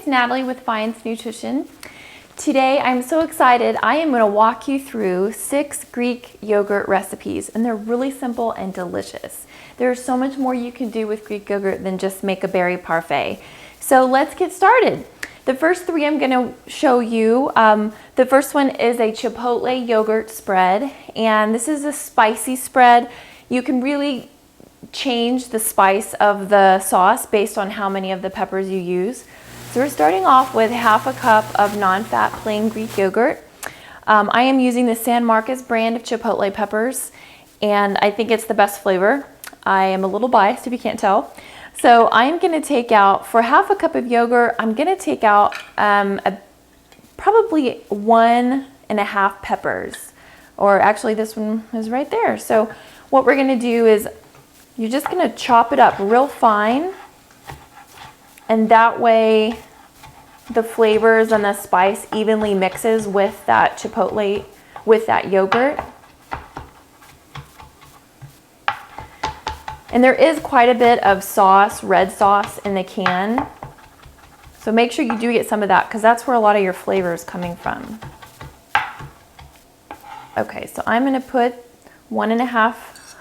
it's Natalie with Viance Nutrition. Today I'm so excited. I am going to walk you through 6 Greek yogurt recipes, and they're really simple and delicious. There's so much more you can do with Greek yogurt than just make a berry parfait. So let's get started. The first 3 I'm going to show you. The first one is a Chipotle yogurt spread, and this is a spicy spread. You can really change the spice of the sauce based on how many of the peppers you use. So we're starting off with half a cup of non-fat plain Greek yogurt. I am using the San Marcos brand of Chipotle peppers, and I think it's the best flavor. I am a little biased if you can't tell. So I'm going to take out, for half a cup of yogurt, I'm going to take out probably 1.5 peppers, or actually this one is right there. So what we're going to do is you're just going to chop it up real fine, and that way the flavors and the spice evenly mixes with that chipotle, with that yogurt. And there is quite a bit of sauce, red sauce in the can. So make sure you do get some of that, because that's where a lot of your flavor is coming from. Okay, so I'm going to put 1.5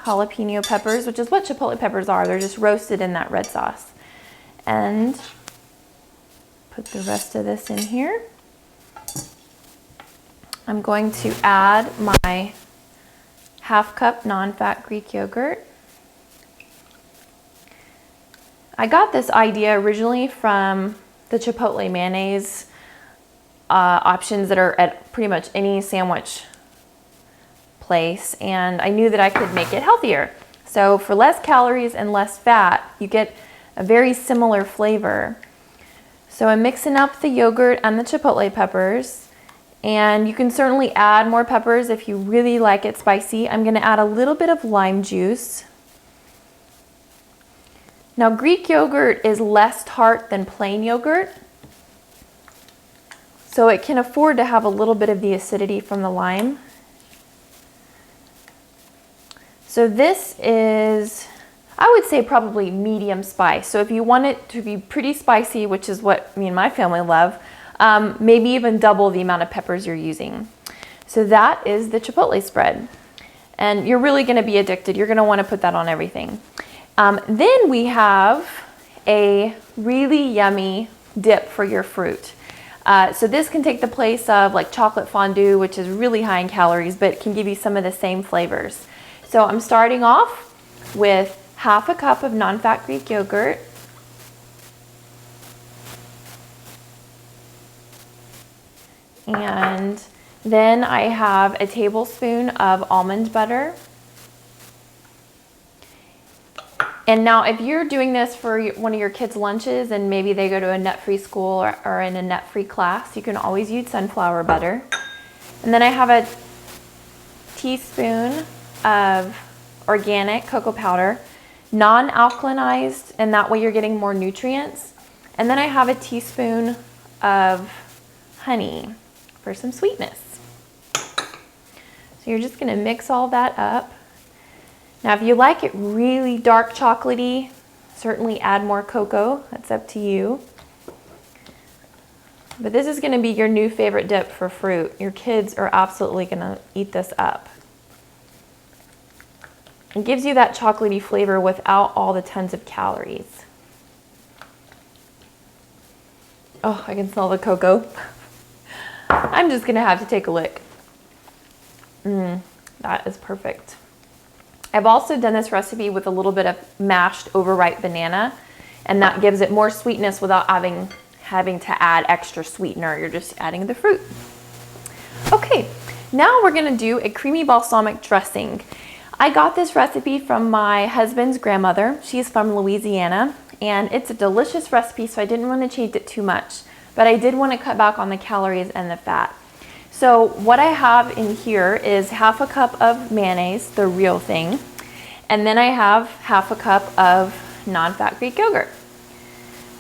jalapeno peppers, which is what Chipotle peppers are. They're just roasted in that red sauce. And put the rest of this in here. I'm going to add my half cup non-fat Greek yogurt. I got this idea originally from the Chipotle mayonnaise options that are at pretty much any sandwich place, and I knew that I could make it healthier. So for less calories and less fat, you get a very similar flavor. So I'm mixing up the yogurt and the Chipotle peppers, and you can certainly add more peppers if you really like it spicy. I'm going to add a little bit of lime juice. Now, Greek yogurt is less tart than plain yogurt, so it can afford to have a little bit of the acidity from the lime. So this is, I would say, probably medium spice. So if you want it to be pretty spicy, which is what me and my family love, maybe even double the amount of peppers you're using. So that is the Chipotle spread. And you're really going to be addicted. You're going to want to put that on everything. Then we have a really yummy dip for your fruit. So this can take the place of like chocolate fondue, which is really high in calories, but it can give you some of the same flavors. So I'm starting off with half a cup of non-fat Greek yogurt. And then I have a tablespoon of almond butter. And now if you're doing this for one of your kids' lunches and maybe they go to a nut-free school or in a nut-free class, you can always use sunflower butter. And then I have a teaspoon of organic cocoa powder, non-alkalinized, and that way you're getting more nutrients. And then I have a teaspoon of honey for some sweetness. So you're just going to mix all that up. Now, if you like it really dark chocolatey, certainly add more cocoa. That's up to you. But this is going to be your new favorite dip for fruit. Your kids are absolutely going to eat this up. It gives you that chocolatey flavor without all the tons of calories. Oh, I can smell the cocoa. I'm just going to have to take a lick. That is perfect. I've also done this recipe with a little bit of mashed overripe banana, and that gives it more sweetness without having to add extra sweetener. You're just adding the fruit. Okay, now we're going to do a creamy balsamic dressing. I got this recipe from my husband's grandmother. She's from Louisiana, and it's a delicious recipe, so I didn't want to change it too much, but I did want to cut back on the calories and the fat. So what I have in here is half a cup of mayonnaise, the real thing, and then I have half a cup of non-fat Greek yogurt.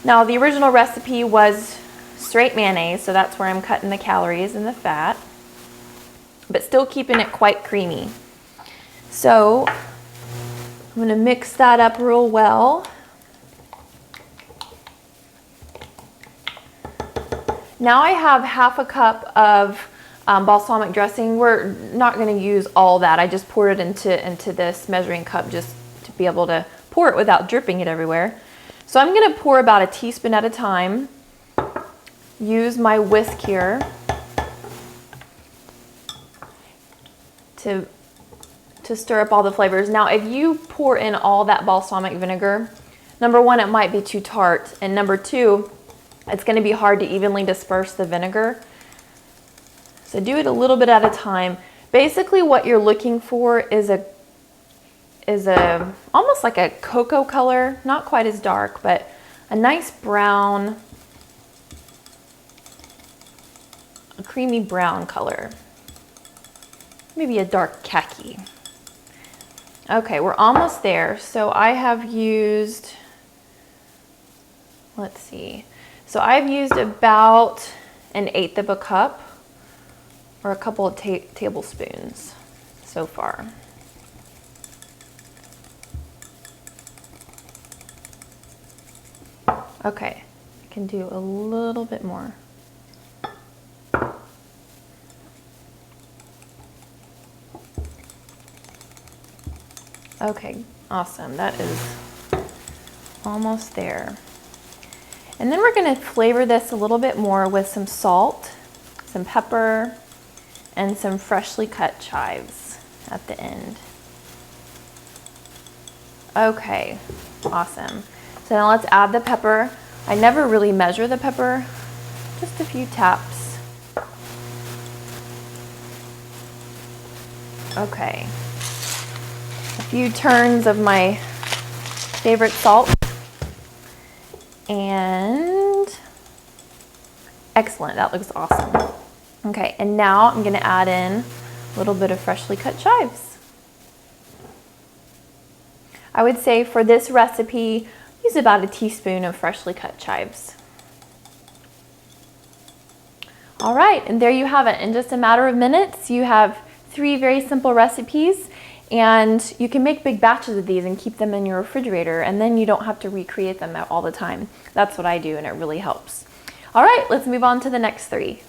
Now, the original recipe was straight mayonnaise, so that's where I'm cutting the calories and the fat, but still keeping it quite creamy. So I'm going to mix that up real well. Now I have half a cup of balsamic dressing. We're not going to use all that. I just poured it into this measuring cup just to be able to pour it without dripping it everywhere. So I'm going to pour about a teaspoon at a time. Use my whisk here to stir up all the flavors. Now, if you pour in all that balsamic vinegar, number one, it might be too tart, and number two, it's going to be hard to evenly disperse the vinegar. So do it a little bit at a time. Basically, what you're looking for is a almost like a cocoa color, not quite as dark, but a nice brown, a creamy brown color. Maybe a dark khaki. Okay, we're almost there. So I have used, let's see. So I've used about 1/8 of a cup or a couple of tablespoons so far. Okay, I can do a little bit more. Okay, awesome. That is almost there. And then we're going to flavor this a little bit more with some salt, some pepper, and some freshly cut chives at the end. Okay, awesome. So now let's add the pepper. I never really measure the pepper, just a few taps. Okay. A few turns of my favorite salt. And excellent, that looks awesome. Okay, and now I'm gonna add in a little bit of freshly cut chives. I would say for this recipe, use about a teaspoon of freshly cut chives. All right, and there you have it. In just a matter of minutes, you have 3 very simple recipes, and you can make big batches of these and keep them in your refrigerator, and then you don't have to recreate them all the time. That's what I do, and it really helps. All right, let's move on to the next 3.